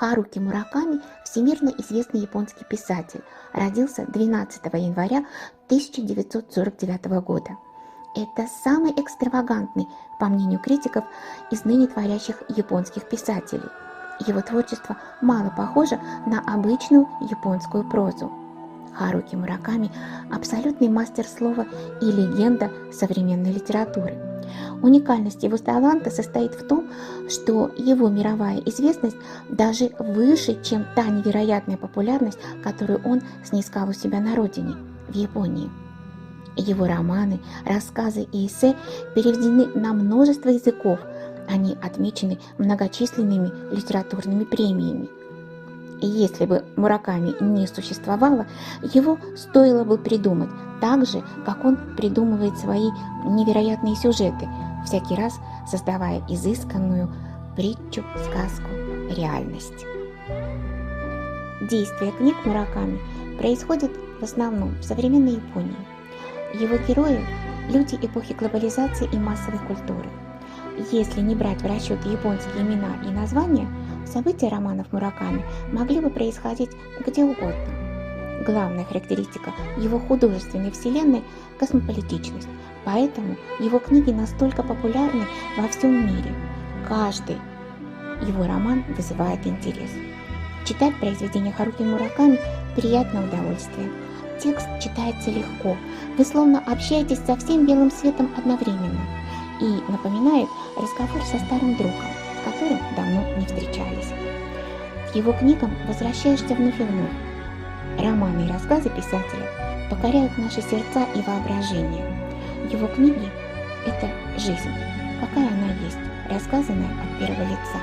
Харуки Мураками – всемирно известный японский писатель, родился 12 января 1949 года. Это самый экстравагантный, по мнению критиков, из ныне творящих японских писателей. Его творчество мало похоже на обычную японскую прозу. Харуки Мураками – абсолютный мастер слова и легенда современной литературы. Уникальность его таланта состоит в том, что его мировая известность даже выше, чем та невероятная популярность, которую он снискал у себя на родине, в Японии. Его романы, рассказы и эссе переведены на множество языков, они отмечены многочисленными литературными премиями. И если бы Мураками не существовало, его стоило бы придумать так же, как он придумывает свои невероятные сюжеты, всякий раз создавая изысканную притчу, сказку, реальность. Действие книг Мураками происходит в основном в современной Японии. Его герои – люди эпохи глобализации и массовой культуры. Если не брать в расчет японские имена и названия, события романов Мураками могли бы происходить где угодно. Главная характеристика его художественной вселенной – космополитичность, поэтому его книги настолько популярны во всем мире. Каждый его роман вызывает интерес. Читать произведения Харуки Мураками – приятное удовольствие. Текст читается легко, вы словно общаетесь со всем белым светом одновременно и напоминает разговор со старым другом, с которым давно не встречались. К его книгам возвращаешься вновь и вновь. Романы и рассказы писателя покоряют наши сердца и воображение. Его книги – это жизнь, какая она есть, рассказанная от первого лица.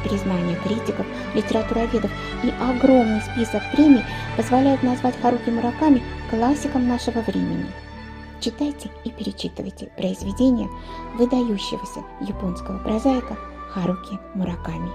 Признание критиков, литературоведов и огромный список премий позволяют назвать Харуки Мураками классиком нашего времени. Читайте и перечитывайте произведения выдающегося японского прозаика Харуки Мураками.